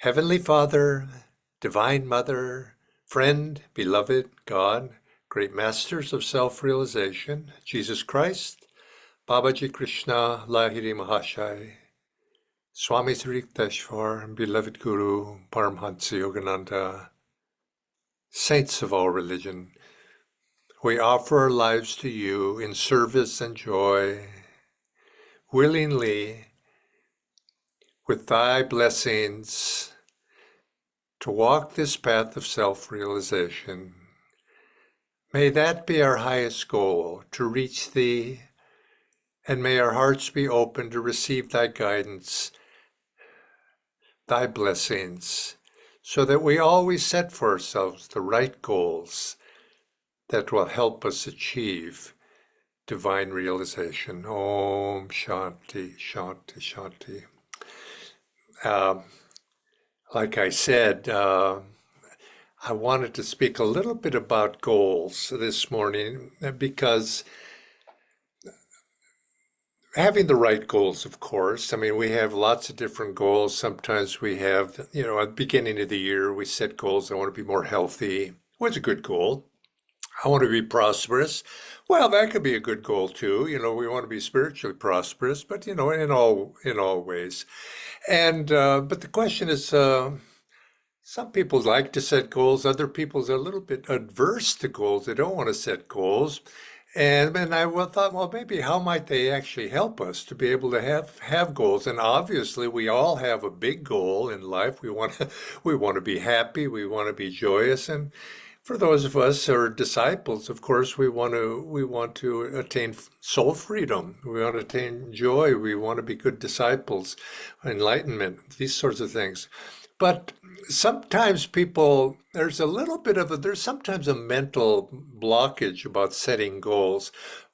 Heavenly Father, Divine Mother, Friend, Beloved God, Great Masters of Self-Realization, Jesus Christ, Babaji Krishna, Lahiri Mahashai, Swami Srikteshwar, Beloved Guru, Paramhansa Yogananda, Saints of all religion, we offer our lives to you in service and joy, willingly, with thy blessings, to walk this path of self-realization. May that be our highest goal, to reach thee, and may our hearts be open to receive thy guidance, thy blessings, so that we always set for ourselves the right goals that will help us achieve divine realization. Om Shanti, Shanti, Shanti. Like I said, I wanted to speak a little bit about goals this morning because having the right goals, of course. I mean, we have lots of different goals. Sometimes we have, at the beginning of the year, we set goals. I want to be more healthy. What's a good goal? I want to be prosperous. Well, that could be a good goal too. We want to be spiritually prosperous, but in all ways. And but the question is, some people like to set goals. Other people are a little bit adverse to goals. They don't want to set goals. And I thought, well, maybe how might they actually help us to be able to have goals? And obviously, we all have a big goal in life. We want to be happy. We want to be joyous. And for those of us who are disciples, of course, we want to attain soul freedom. We want to attain joy. We want to be good disciples, enlightenment, these sorts of things. But sometimes there's sometimes a mental blockage about setting goals.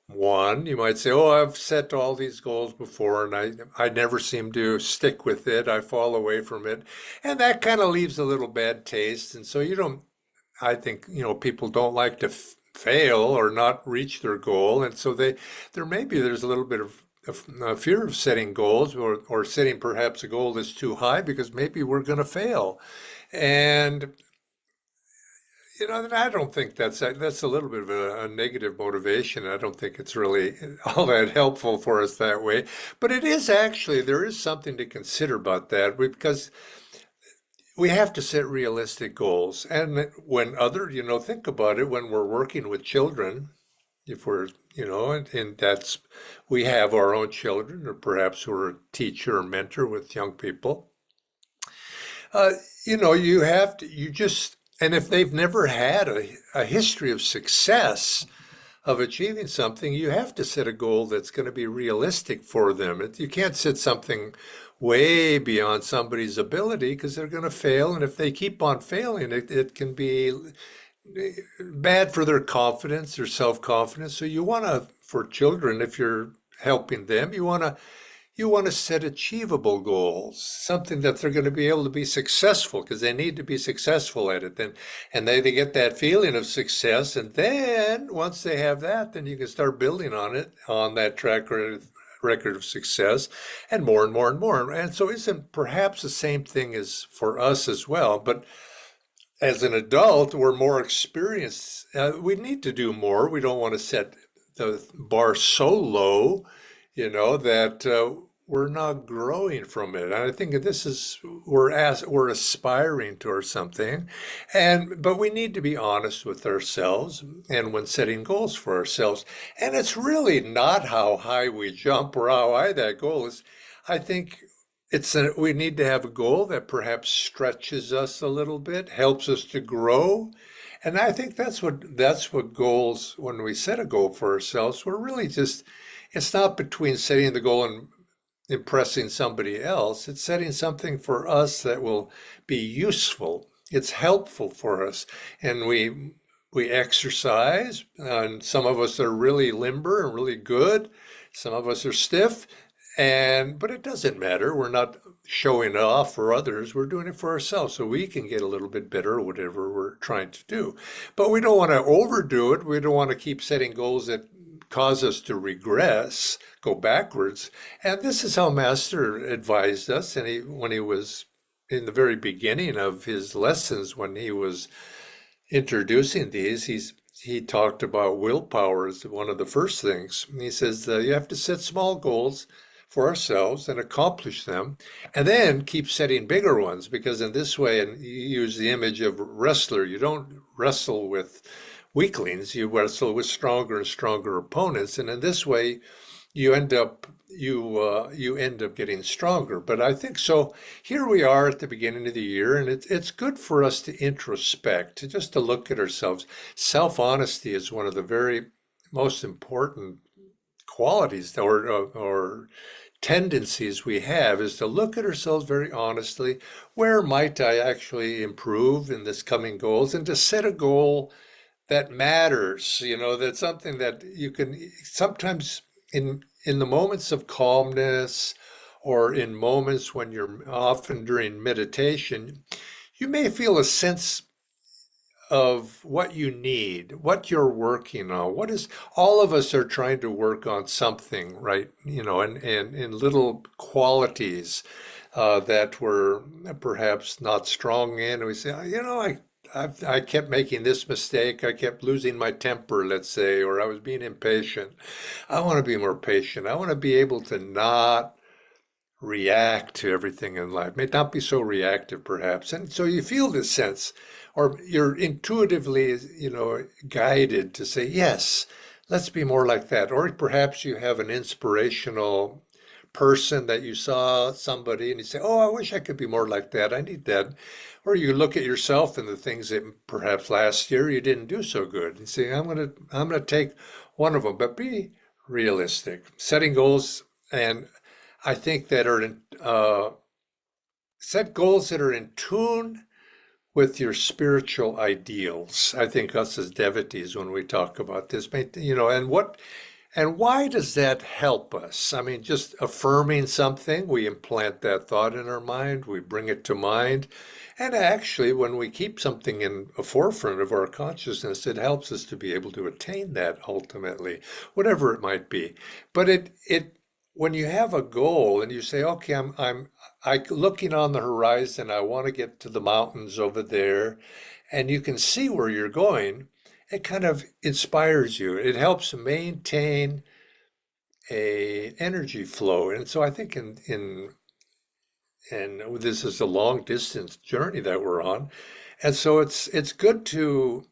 One, you might say, oh, I've set all these goals before and I never seem to stick with it. I fall away from it. And that kind of leaves a little bad taste. And so I think, people don't like to fail or not reach their goal. And so there's a little bit of fear of setting goals or setting perhaps a goal that's too high because maybe we're going to fail. And, I don't think that's a little bit of a negative motivation. I don't think it's really all that helpful for us that way. But there is something to consider about that because we have to set realistic goals. And think about it, when we're working with children, if we're, we have our own children, or perhaps we're a teacher or mentor with young people, and if they've never had a history of success, of achieving something, you have to set a goal that's going to be realistic for them. You can't set something way beyond somebody's ability because they're going to fail. And if they keep on failing, it can be bad for their confidence, their self-confidence. So for children, if you're helping them, you want to set achievable goals, something that they're going to be able to be successful because they need to be successful at it. And they get that feeling of success. And then once they have that, then you can start building on that track record of success and more and more and more. And so isn't perhaps the same thing as for us as well, but as an adult, we're more experienced. We need to do more. We don't want to set the bar so low, that we're not growing from it. And I think we're aspiring towards something, but we need to be honest with ourselves and when setting goals for ourselves. And it's really not how high we jump or how high that goal is. I think we need to have a goal that perhaps stretches us a little bit, helps us to grow. And I think that's what goals, when we set a goal for ourselves, it's not between setting the goal and impressing somebody else. It's setting something for us that will be useful. It's helpful for us. And we exercise, and some of us are really limber and really good. Some of us are stiff. But it doesn't matter. We're not showing off for others. We're doing it for ourselves so we can get a little bit better at whatever we're trying to do. But we don't want to overdo it. We don't want to keep setting goals that cause us to regress, go backwards. And this is how Master advised us when he was in the very beginning of his lessons when he was introducing these, he talked about willpower as one of the first things. And he says you have to set small goals for ourselves and accomplish them, and then keep setting bigger ones, because in this way, and you use the image of wrestler, you don't wrestle with weaklings, you wrestle with stronger and stronger opponents, and in this way you end up getting stronger. But I think so. Here we are at the beginning of the year, and it's good for us to introspect, just to look at ourselves. Self-honesty is one of the very most important qualities or tendencies we have, is to look at ourselves very honestly. Where might I actually improve in this coming goals, and to set a goal that matters, that's something that you can sometimes in the moments of calmness, or in moments when you're often during meditation, you may feel a sense of what you need, what you're working on. What is All of us are trying to work on something, right? And in little qualities that we're perhaps not strong in. We say, I kept making this mistake. I kept losing my temper, let's say, or I was being impatient. I want to be more patient. I want to be able to not react to everything in life, may not be so reactive perhaps. And so you feel this sense, or you're intuitively, guided to say, yes, let's be more like that. Or perhaps you have an inspirational person that you saw somebody and you say, oh, I wish I could be more like that. I need that. Or you look at yourself and the things that perhaps last year you didn't do so good and say, I'm going to take one of them, but be realistic, setting goals. And I think that set goals that are in tune with your spiritual ideals. I think us as devotees, when we talk about this, and why does that help us? I mean, just affirming something, we implant that thought in our mind, we bring it to mind. And actually, when we keep something in a forefront of our consciousness, it helps us to be able to attain that ultimately, whatever it might be. But when you have a goal and you say, okay, I'm looking on the horizon, I want to get to the mountains over there, and you can see where you're going, it kind of inspires you. It helps maintain a energy flow. And so I think and this is a long distance journey that we're on. And so it's good to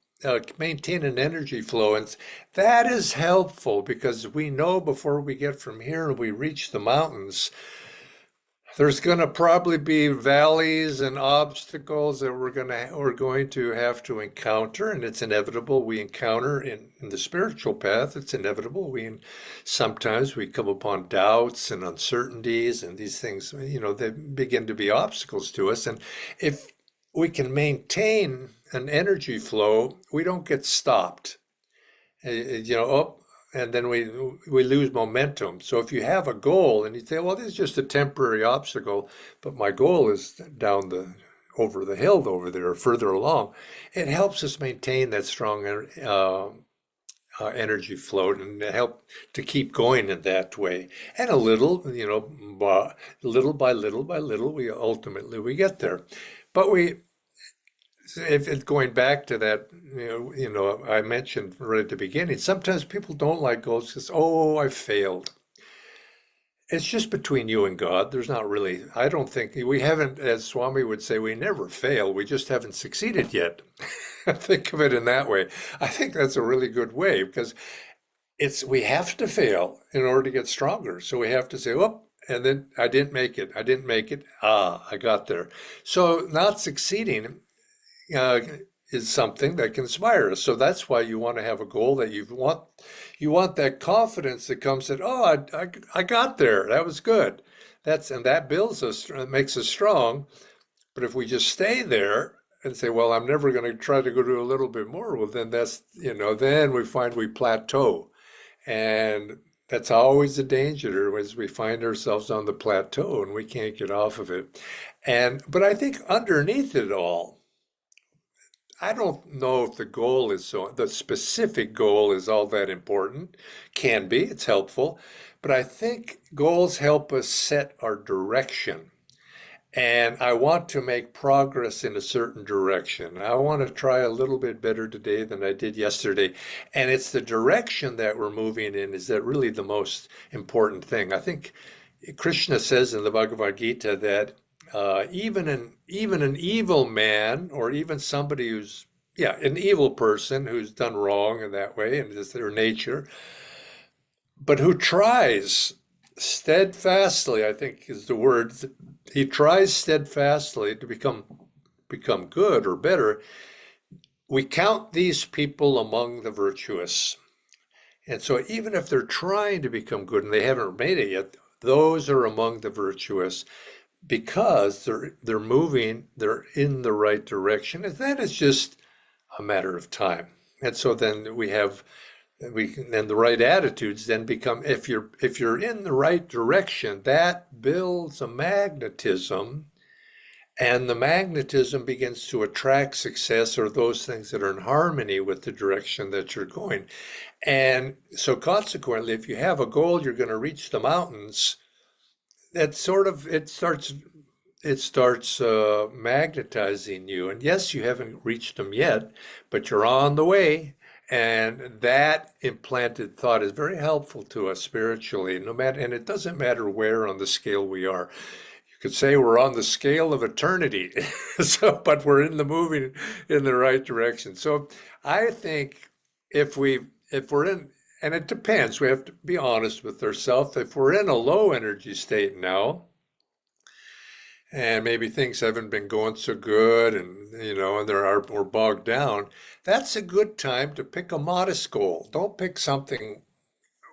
maintain an energy flow. And that is helpful, because we know before we get from here and we reach the mountains, there's going to probably be valleys and obstacles that we're going to have to encounter, and it's inevitable we encounter in the spiritual path. It's inevitable. Sometimes we come upon doubts and uncertainties, and these things, they begin to be obstacles to us. And if we can maintain an energy flow, we don't get stopped. And then we lose momentum. So if you have a goal and you say, well, this is just a temporary obstacle, but my goal is over the hill over there, or further along, it helps us maintain that strong energy flow, and help to keep going in that way. And little by little, we get there. But if it's going back to that, I mentioned right at the beginning, sometimes people don't like goals because, oh, I failed. It's just between you and God. There's not really, I don't think, we haven't, as Swami would say, we never fail. We just haven't succeeded yet. Think of it in that way. I think that's a really good way, because we have to fail in order to get stronger. So we have to say, oh, and then I didn't make it. I got there. So not succeeding is something that can inspire us. So that's why you want to have a goal that you want that confidence that comes that, oh, I got there. That was good. That builds us, makes us strong. But if we just stay there and say, well, I'm never going to try to go do a little bit more, well, then then we find we plateau. And that's always the danger, as we find ourselves on the plateau and we can't get off of it. But I think underneath it all, I don't know if the specific goal is all that important. Can be, it's helpful. But I think goals help us set our direction. and I want to make progress in a certain direction. I want to try a little bit better today than I did yesterday. And it's the direction that we're moving in is that really the most important thing. I think Krishna says in the Bhagavad Gita that even an evil man or even somebody who's an evil person who's done wrong in that way and it's their nature, but who tries steadfastly, I think is the word, he tries steadfastly to become good or better. We count these people among the virtuous. And so even if they're trying to become good and they haven't made it yet, those are among the virtuous because they're moving, they're in the right direction. And that is just a matter of time. And so then the right attitudes then become, if you're in the right direction, that builds a magnetism, and the magnetism begins to attract success or those things that are in harmony with the direction that you're going. And so consequently, if you have a goal, you're going to reach the mountains, that sort of it starts magnetizing you. And yes, you haven't reached them yet, but you're on the way. And that implanted thought is very helpful to us spiritually, no matter, and it doesn't matter where on the scale we are. You could say we're on the scale of eternity, but we're in the moving in the right direction. So I think if we're in, and it depends, we have to be honest with ourselves. If we're in a low energy state now, and maybe things haven't been going so good and we're bogged down, that's a good time to pick a modest goal. Don't pick something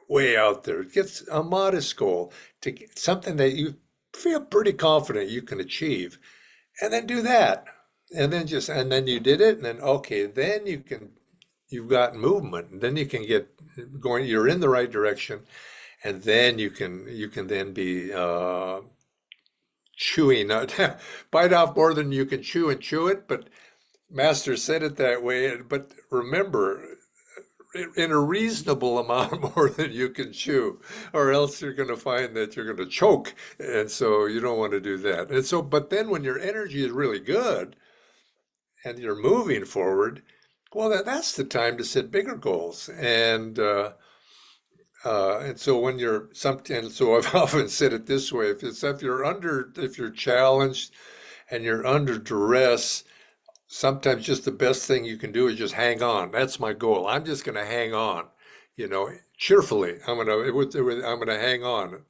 way out there. Get a modest goal to get something that you feel pretty confident you can achieve, and then do that. And then you did it, and then okay, then you've got movement, and then you can get going, you're in the right direction, and then you can then be chewing, bite off more than you can chew and chew it. But Master said it that way. But remember, in a reasonable amount more than you can chew, or else you're going to find that you're going to choke. And so you don't want to do that. And so, but then when your energy is really good and you're moving forward, well, that's the time to set bigger goals. And so when you're and so I've often said it this way: if you're challenged and you're under duress, sometimes just the best thing you can do is just hang on. That's my goal. I'm just going to hang on, cheerfully. I'm going to hang on.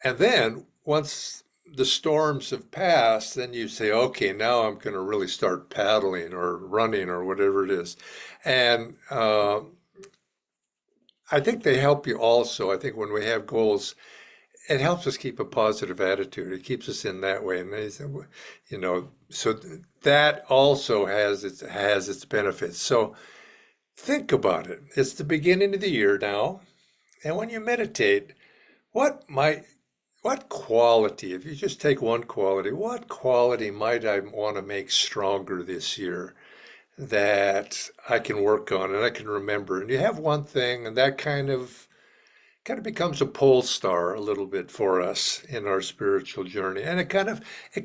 And then once the storms have passed, then you say, okay, now I'm going to really start paddling or running or whatever it is. And I think they help you also. I think when we have goals, it helps us keep a positive attitude. It keeps us in that way. And they say, so that also has its benefits. So think about it. It's the beginning of the year now. And when you meditate, what quality, if you just take one quality, what quality might I want to make stronger this year that I can work on and I can remember? And you have one thing, and that kind of becomes a pole star a little bit for us in our spiritual journey. And it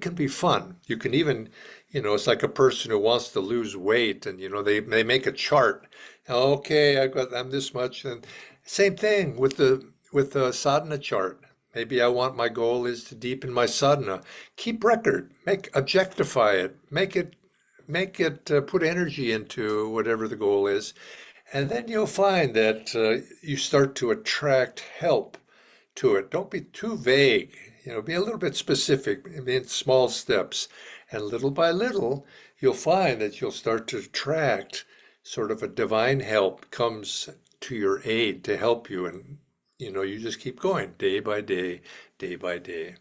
can be fun. You can even, it's like a person who wants to lose weight and, they make a chart. Okay, I'm this much. And same thing with the sadhana chart. Maybe my goal is to deepen my sadhana. Keep record, objectify it, make it put energy into whatever the goal is. And then you'll find that you start to attract help to it. Don't be too vague. Be a little bit specific in small steps. And little by little, you'll find that you'll start to attract sort of a divine help comes to your aid to help you. And, you just keep going day by day, day by day.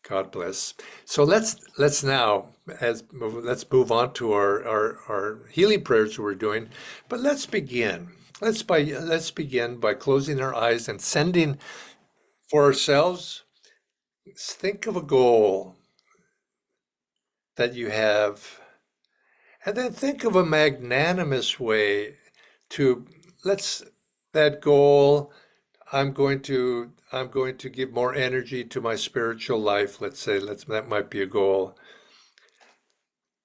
God bless. So let's now let's move on to our healing prayers we're doing, but let's begin. Let's begin by closing our eyes and sending for ourselves. Think of a goal that you have, and then think of a magnanimous way to let's that goal. I'm going to give more energy to my spiritual life. Let's say that might be a goal.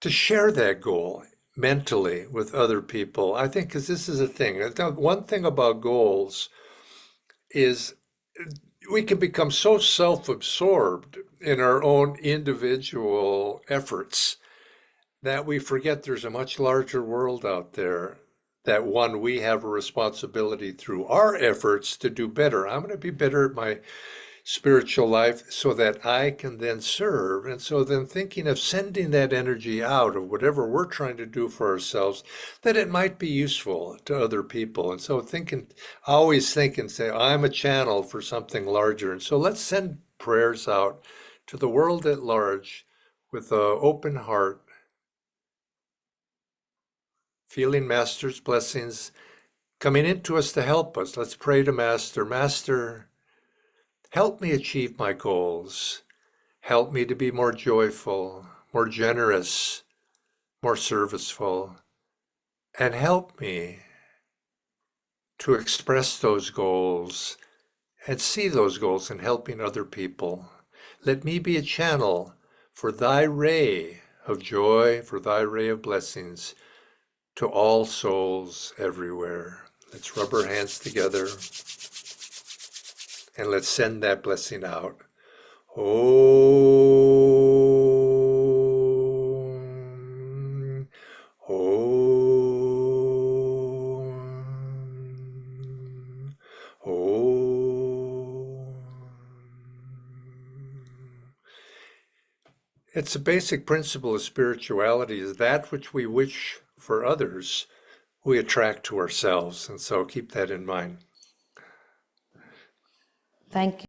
To share that goal mentally with other people. I think because this is a thing. One thing about goals is we can become so self-absorbed in our own individual efforts that we forget there's a much larger world out there, that one, we have a responsibility through our efforts to do better. I'm going to be better at my spiritual life so that I can then serve. And so then thinking of sending that energy out of whatever we're trying to do for ourselves, that it might be useful to other people. And so always think and say, I'm a channel for something larger. And so let's send prayers out to the world at large with an open heart, feeling Master's blessings coming into us to help us. Let's pray to Master. Master, help me achieve my goals. Help me to be more joyful, more generous, more serviceful, and help me to express those goals and see those goals in helping other people. Let me be a channel for thy ray of joy, for thy ray of blessings to all souls everywhere. Let's rub our hands together and let's send that blessing out. Om. Om. Om. It's a basic principle of spirituality is that which we wish for others, we attract to ourselves. And so keep that in mind. Thank you.